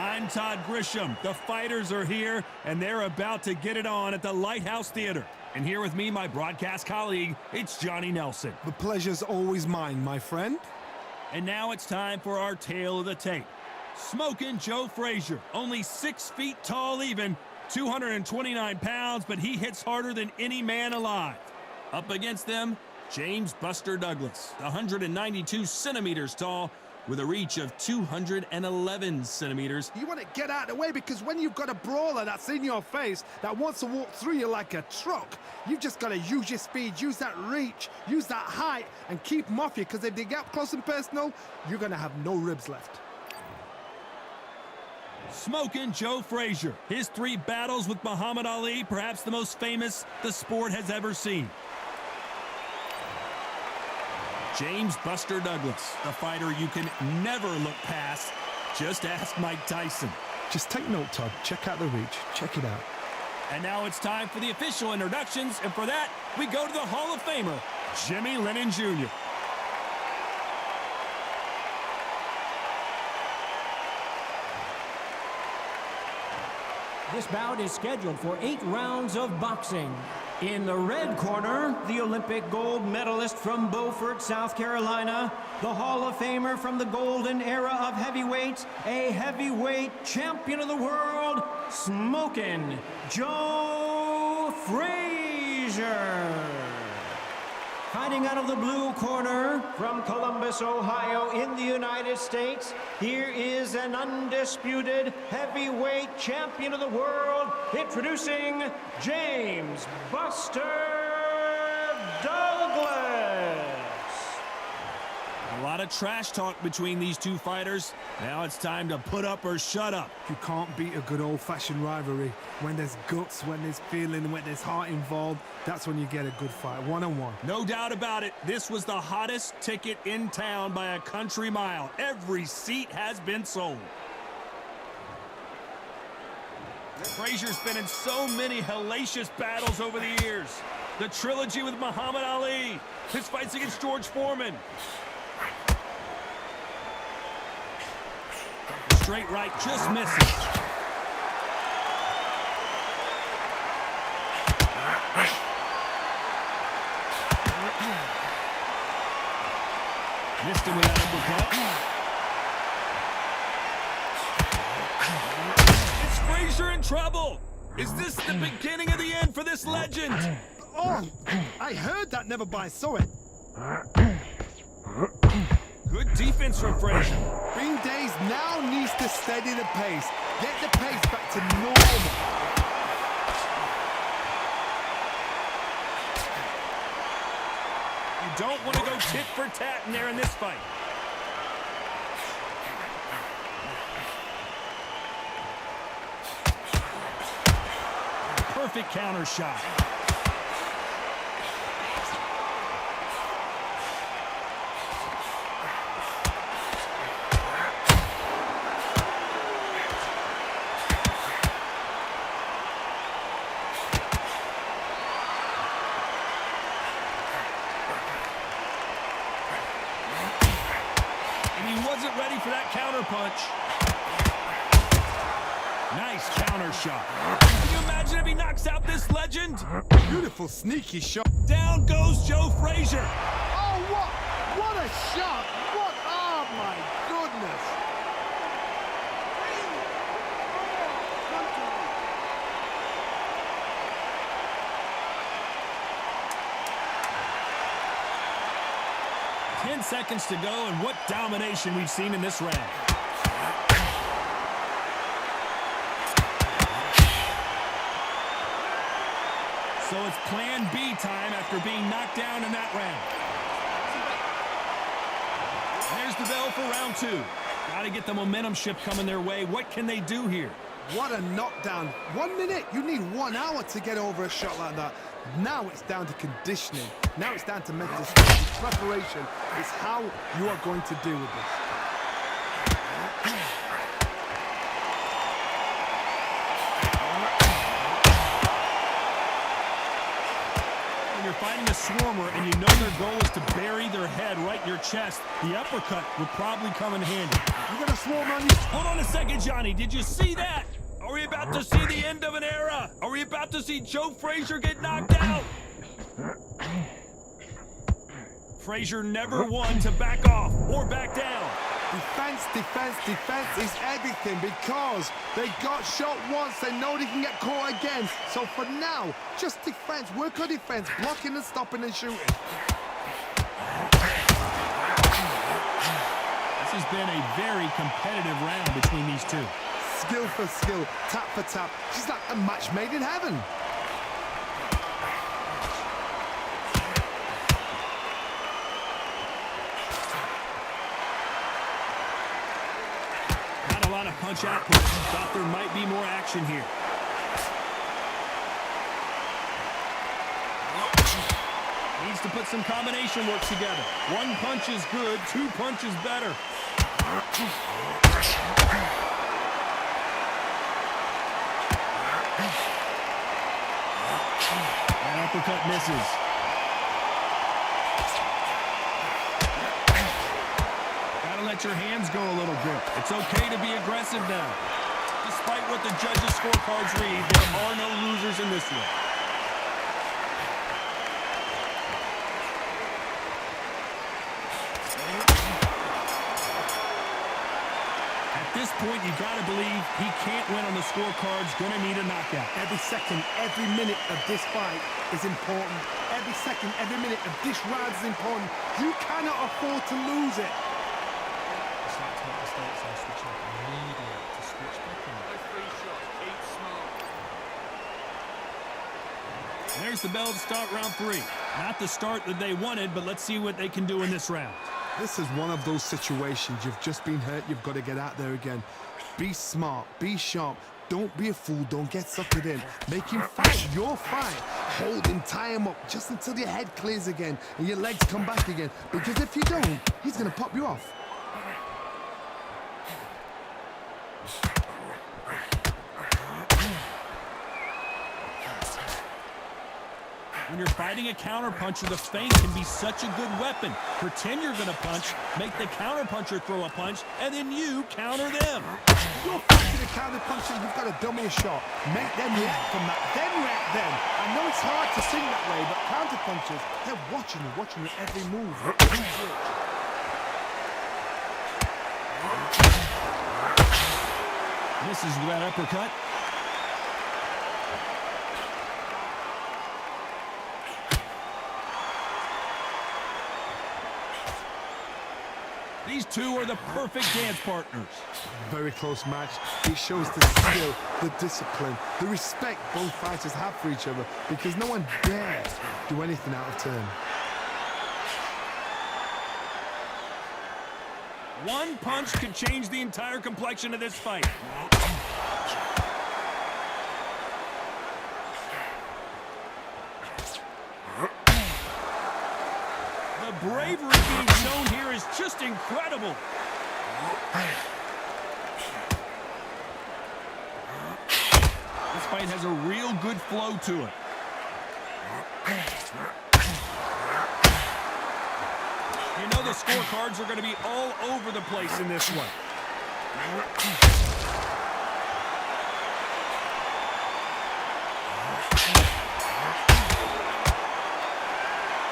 I'm Todd Grisham. The fighters are here, and they're about to get it on at the Lighthouse Theater. And here with me, my broadcast colleague, it's Johnny Nelson. The pleasure's always mine, my friend. And now it's time for our tale of the tape. Smokin' Joe Frazier, only 6 feet tall even, 229 pounds, but he hits harder than any man alive. Up against them, James Buster Douglas, 192 centimeters tall, with a reach of 211 centimeters. You want to get out of the way, because when you've got a brawler that's in your face, that wants to walk through you like a truck, you've just got to use your speed, use that reach, use that height, and keep them off you, because if they get up close and personal, you're going to have no ribs left. Smokin' Joe Frazier, his 3 battles with Muhammad Ali, perhaps the most famous the sport has ever seen. James Buster Douglas, the fighter you can never look past. Just ask Mike Tyson. Just take note, Todd. Check out the reach. Check it out. And now it's time for the official introductions, and for that, we go to the Hall of Famer, Jimmy Lennon Jr. This bout is scheduled for 8 rounds of boxing. In the red corner, the Olympic gold medalist from Beaufort, South Carolina, the Hall of Famer from the golden era of heavyweights, a heavyweight champion of the world, Smokin' Joe Frazier. Fighting out of the blue corner, from Columbus, Ohio, in the United States, here is an undisputed heavyweight champion of the world, introducing James Buster Douglas. A lot of trash talk between these two fighters. Now it's time to put up or shut up. You can't beat a good old-fashioned rivalry. When there's guts, when there's feeling, when there's heart involved, that's when you get a good fight, one-on-one. No doubt about it, this was the hottest ticket in town by a country mile. Every seat has been sold. Frazier's been in so many hellacious battles over the years. The trilogy with Muhammad Ali, his fights against George Foreman. Straight right, just misses. Missed him with that uppercut. Is Frazier in trouble? Is this the beginning of the end for this legend? Oh, I heard that, never by saw it. Good defense from Frazier. Bing Days now needs to steady the pace. Get the pace back to normal. You don't want to go tit for tat in there in this fight. Perfect counter shot. Wasn't ready for that counter punch. Nice counter shot. Can you imagine if he knocks out this legend? Beautiful, sneaky shot. Down goes Joe Frazier. Oh, what a shot. What, oh my goodness. 10 seconds to go, and what domination we've seen in this round. So it's plan B time after being knocked down in that round. There's the bell for round 2. Got to get the momentum ship coming their way. What can they do here? What a knockdown. 1 minute, you need 1 hour to get over a shot like that. Now it's down to conditioning. Now it's down to mental strategy. Preparation is how you are going to deal with this. When you're fighting a swarmer and you know their goal is to bury their head right in your chest, the uppercut will probably come in handy. You got a swarm on you. Hold on a second, Johnny. Did you see that? Are we about to see the end of an era? Are we about to see Joe Frazier get knocked out? Frazier never won to back off or back down. Defense, defense, defense is everything because they got shot once. They know they can get caught again. So for now, just defense. Work on defense. Blocking and stopping and shooting. This has been a very competitive round between these two. Skill for skill, tap for tap. She's like a match made in heaven. Not a lot of punch output. Thought there might be more action here. Needs to put some combination work together. One punch is good, two punches better. That uppercut misses. Gotta let your hands go a little bit. It's okay to be aggressive now. Despite what the judges' scorecards read, there are no losers in this one. At this point, you gotta believe he can't win on the scorecards. Gonna need a knockout. Every second, every minute of this fight is important. Every second, every minute of this round is important. You cannot afford to lose it. There's the bell to start round 3. Not the start that they wanted, but let's see what they can do in this round. This is one of those situations. You've just been hurt. You've got to get out there again. Be smart. Be sharp. Don't be a fool. Don't get suckered in. Make him fight your fight. Hold him. Tie him up just until your head clears again and your legs come back again. Because if you don't, he's going to pop you off. When you're fighting a counterpuncher, the feint can be such a good weapon. Pretend you're going to punch, make the counterpuncher throw a punch, and then you counter them. You're fighting a counterpuncher, you've got to dummy a shot. Make them react from that, then react then. I know it's hard to sing that way, but counterpunchers, they're watching your every move. Misses with that uppercut. These two are the perfect dance partners. Very close match. It shows the skill, the discipline, the respect both fighters have for each other because no one dares do anything out of turn. One punch could change the entire complexion of this fight. The bravery being shown here is just incredible. This fight has a real good flow to it. You know the scorecards are going to be all over the place in this one.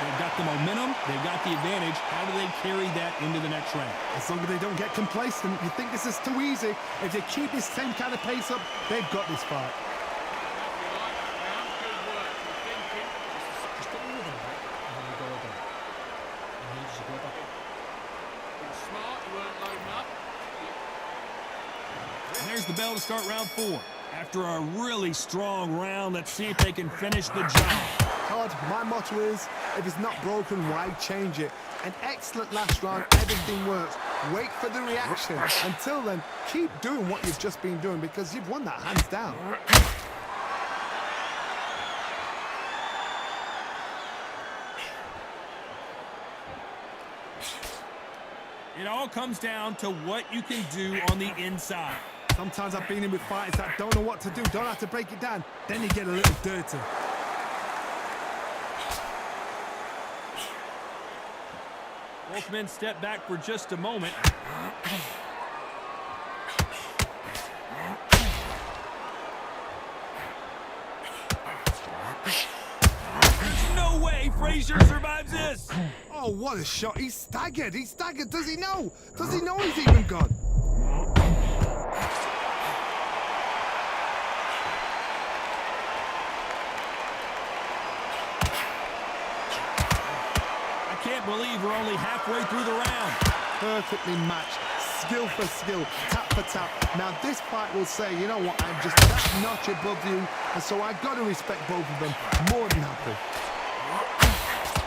They've got the momentum, they've got the advantage. How do they carry that into the next round? As long as they don't get complacent, you think this is too easy. If they keep this same kind of pace up, they've got this fight. And there's the bell to start round 4. After a really strong round, let's see if they can finish the job. Todd, my motto is, if it's not broken, why change it? An excellent last round, everything works. Wait for the reaction. Until then, keep doing what you've just been doing because you've won that hands down. It all comes down to what you can do on the inside. Sometimes I've been in with fighters that don't know what to do, don't have to break it down. Then you get a little dirty. Both men step back for just a moment. There's no way Frazier survives this. Oh, what a shot. He's staggered. He's staggered. Does he know? Does he know he's even gone? I can't believe we're only halfway through the round. Perfectly matched. Skill for skill. Tap for tap. Now, this fight will say, you know what? I'm just that notch above you. And so I've got to respect both of them. More than happy.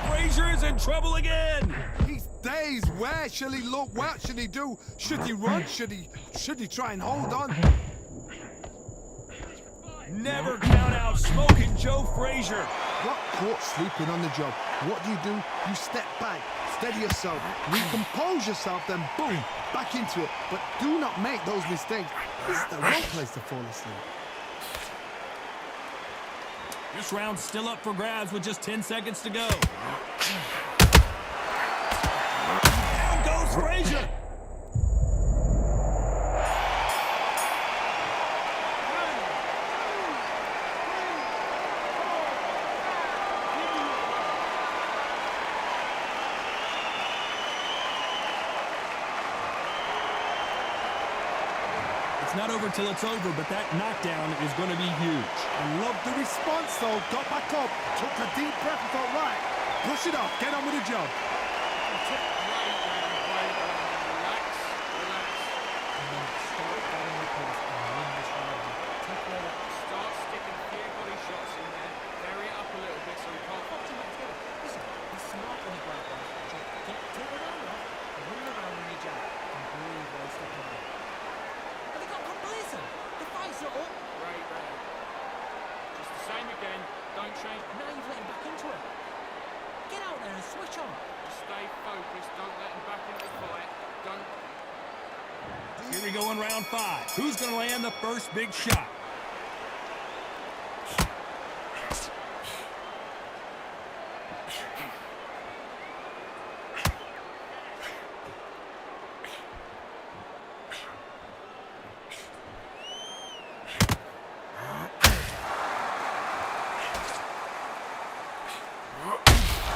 Frazier is in trouble again. He's dazed. Where shall he look? What should he do? Should he run? Should he try and hold on? Never count out Smokin' Joe Frazier. Got caught sleeping on the job. What do? You step back, steady yourself, recompose yourself, then boom, back into it. But do not make those mistakes. This is the wrong place to fall asleep. This round's still up for grabs with just 10 seconds to go. Down goes Frazier. It's not over till it's over, but that knockdown is going to be huge. I love the response, though. Got back up, took a deep breath and thought, right, push it off, get on with the job. Start sticking a few body shots in there, vary it up a little bit so he can't. Listen, he's smart when he grabs one. Take the round off, run around when you jab, and breathe while he's stepping away. But they got complacent. The fight's not up. Right. Just the same again. Don't change. Now you've let him back into it. Get out there and switch on. Just stay focused. Don't let him back into the fight. Don't. Here we go in round 5. Who's going to land the first big shot?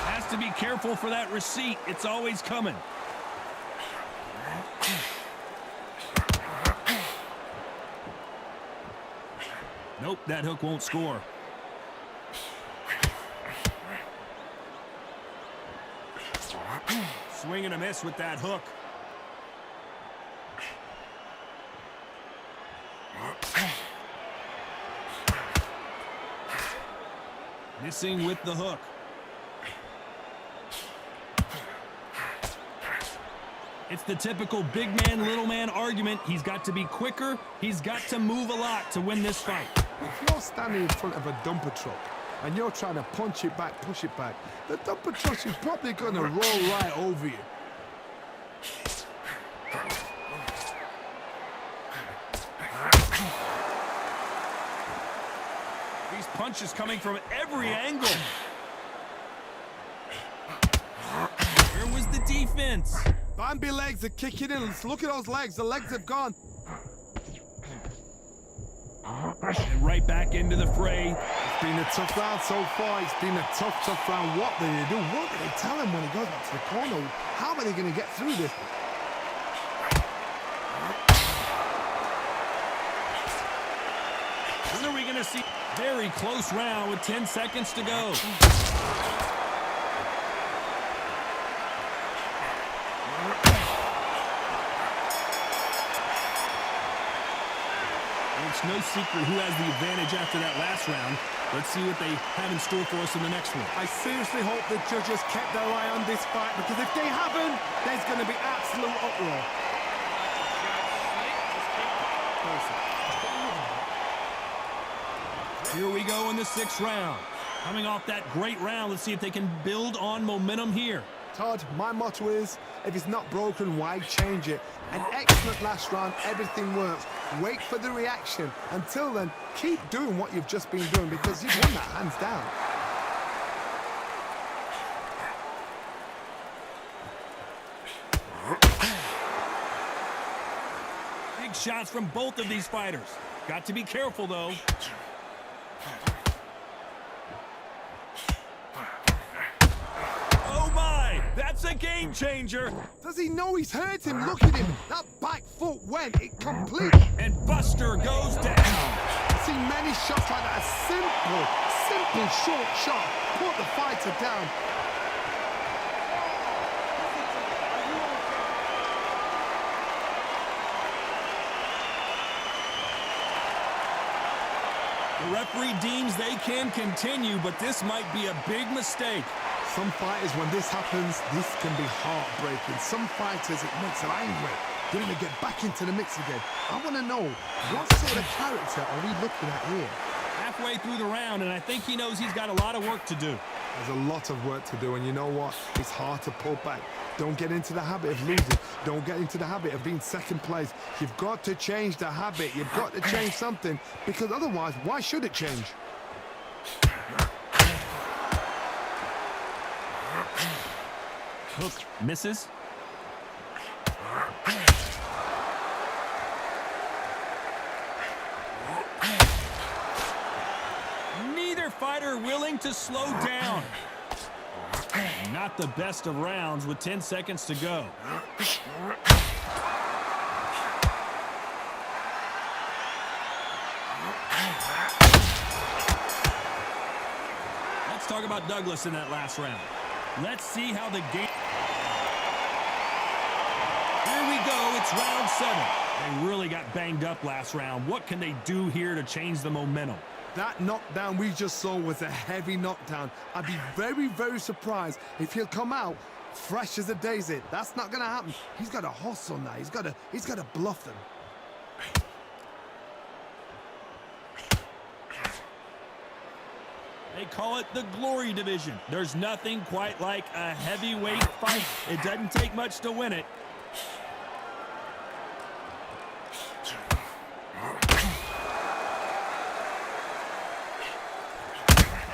Has to be careful for that receipt. It's always coming. Nope, that hook won't score. Swing and a miss with that hook. Missing with the hook. It's the typical big man, little man argument. He's got to be quicker. He's got to move a lot to win this fight. If you're standing in front of a dumper truck and you're trying to punch it back, push it back, the dumper truck is probably going to roll right over you. These punches coming from every angle. Where was the defense? Bambi legs are kicking in. Look at those legs. The legs have gone. And right back into the fray. It's been a tough round so far. It's been a tough round. What do they do? What do they tell him when he goes back to the corner? How are they going to get through this? When are we going to see? Very close round with 10 seconds to go. It's no secret who has the advantage after that last round. Let's see what they have in store for us in the next one. I seriously hope the judges kept their eye on this fight, because if they haven't, there's going to be absolute uproar. Here we go in the 6th round. Coming off that great round, let's see if they can build on momentum here. Todd, my motto is, if it's not broken, why change it? An excellent last round, everything works. Wait for the reaction. Until then, keep doing what you've just been doing, because you've won that hands down. shots from both of these fighters. Got to be careful, though. Oh, my! That's a game changer. Does he know he's hurt him? Look at him. That back foot went. It complete. And Buster goes down. I've seen many shots like that. A simple short shot. Put the fighter down. The referee deems they can continue, but this might be a big mistake. Some fighters, when this happens, this can be heartbreaking. Some fighters, it makes them angry. They want to get back into the mix again. I want to know, what sort of character are we looking at here? Halfway through the round, and I think he knows he's got a lot of work to do. There's a lot of work to do, and you know what? It's hard to pull back. Don't get into the habit of losing. Don't get into the habit of being second place. You've got to change the habit. You've got to change something, because otherwise, why should it change? Hook misses. Neither fighter willing to slow down. Not the best of rounds with 10 seconds to go. Let's talk about Douglas in that last round. Let's see how the game... Here we go, it's round 7. They really got banged up last round. What can they do here to change the momentum? That knockdown we just saw was a heavy knockdown. I'd be very, very surprised if he'll come out fresh as a daisy. That's not going to happen. He's got to hustle now. He's got to bluff them. They call it the Glory Division. There's nothing quite like a heavyweight fight. It doesn't take much to win it.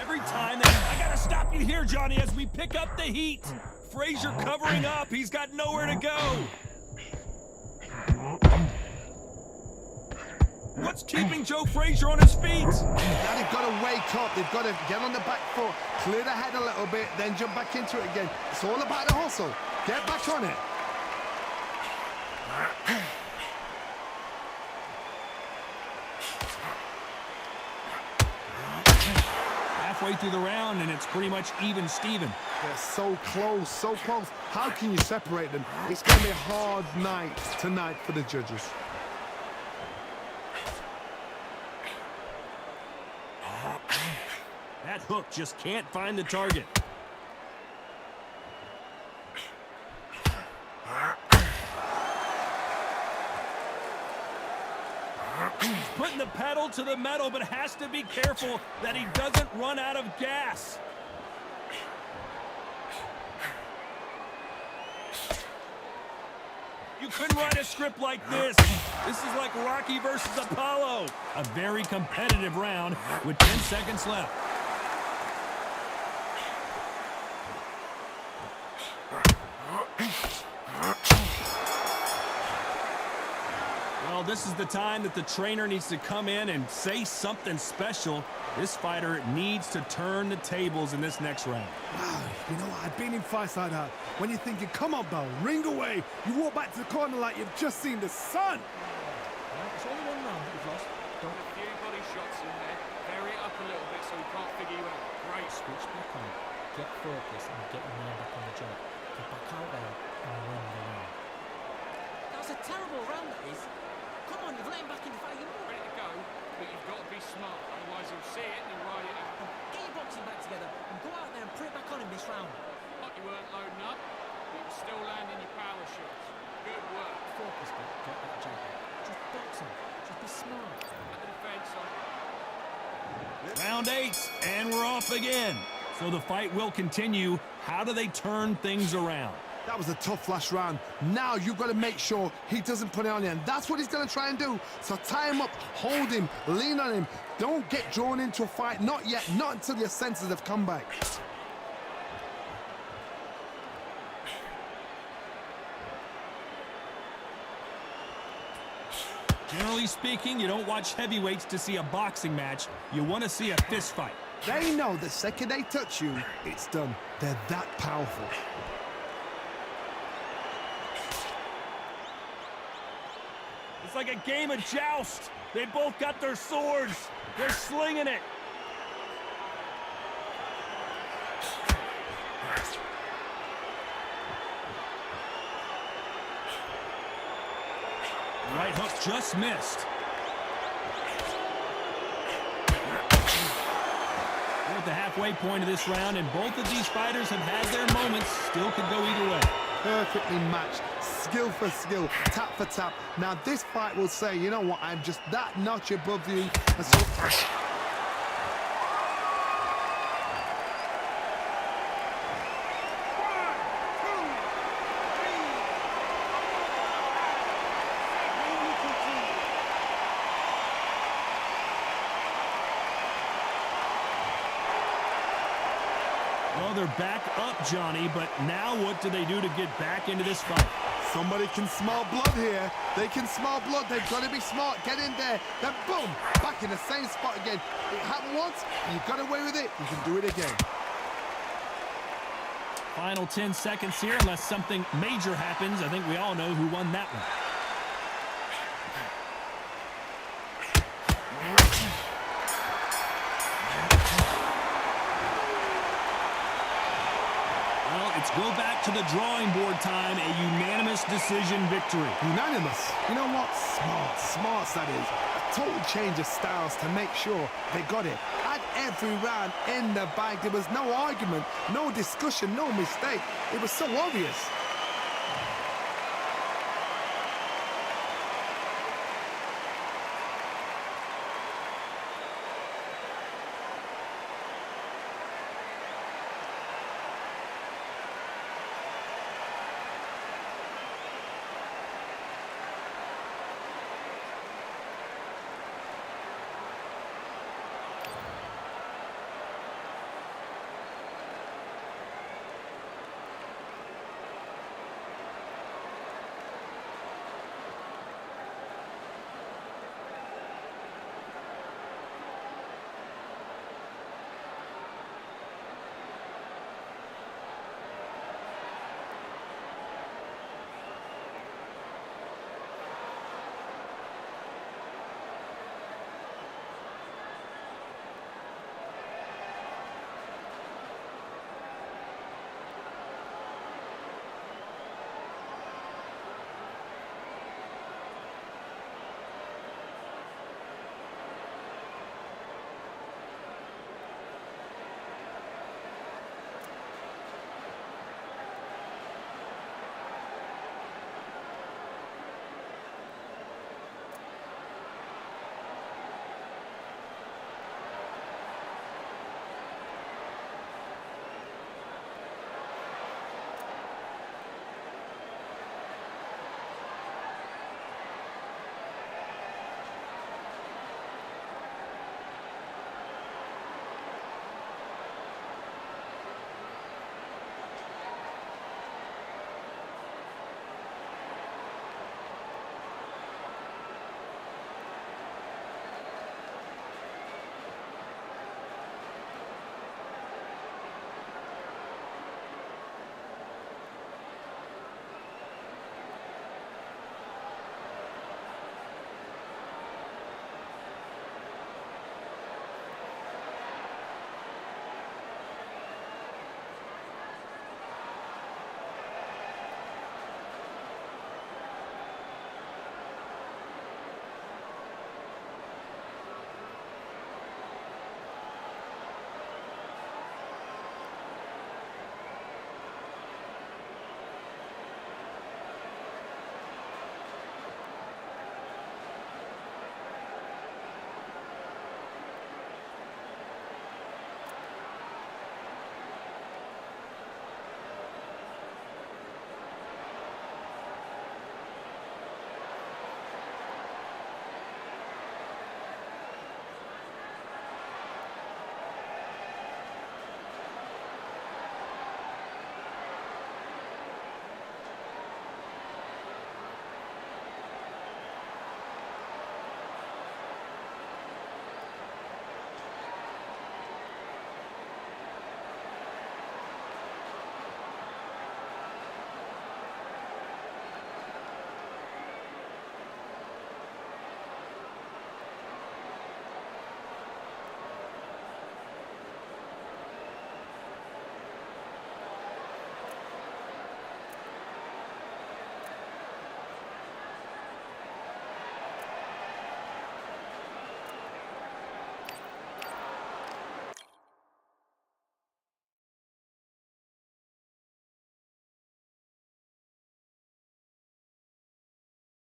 Every time I gotta stop you here, Johnny, as we pick up the heat. Frazier covering up. He's got nowhere to go. What's keeping Joe Frazier on his feet? Now they've got to wake up. They've got to get on the back foot, clear the head a little bit, then jump back into it again. It's all about the hustle. Get back on it. Halfway through the round, and it's pretty much even Steven. They're so close, so close. How can you separate them? It's going to be a hard night tonight for the judges. That hook just can't find the target. He's putting the pedal to the metal, but has to be careful that he doesn't run out of gas. You couldn't write a script like this. This is like Rocky versus Apollo. A very competitive round with 10 seconds left. Well, this is the time that the trainer needs to come in and say something special. This fighter needs to turn the tables in this next round. Wow, you know what? I've been in fights like that. When you're thinking, come on, Bell, ring away. You walk back to the corner like you've just seen the sun. It's only one round that we've lost. Don't A few body shots in there. Vary it up a little bit so we can't figure you out. Great. switch back on. Get focused and get your mind back on the job. Get back out there and win the round. That was a terrible round, that is. Come on, you've let him back in the fight. You know. Ready to go, but you've got to be smart. Otherwise he'll see it and he'll ride it out. Get your boxing back together and go out there and put it back on him this round. Like you weren't loading up, but you were still landing your power shots. Good work. Focus, but get that jab. Just box him. Just be smart. At the defense side. Round 8, and we're off again. So the fight will continue. How do they turn things around? That was a tough last round. Now you've got to make sure he doesn't put it on you, and that's what he's going to try and do. So tie him up, hold him, lean on him. Don't get drawn into a fight. Not yet. Not until your senses have come back. Generally speaking, you don't watch heavyweights to see a boxing match. You want to see a fist fight. They know the second they touch you, it's done. They're that powerful. It's like a game of joust. They both got their swords. They're slinging it. Right hook just missed. We're at the halfway point of this round, and both of these fighters have had their moments. Still could go either way. Perfectly matched, skill for skill, tap for tap. Now this fight will say, you know what, I'm just that notch above you. And so Well, they're back up, Johnny, but now what do they do to get back into this fight? somebody can smell blood here. They can smell blood. They've got to be smart. Get in there. Then boom, back in the same spot again. It happened once. You got away with it. You can do it again. Final 10 seconds here, unless something major happens. I think we all know who won that one. Well, it's go back to the drawing board time, a unanimous decision victory. Unanimous. You know what? Smart that is. A total change of styles to make sure they got it. Had every round in the bag. There was no argument, no discussion, no mistake. It was so obvious.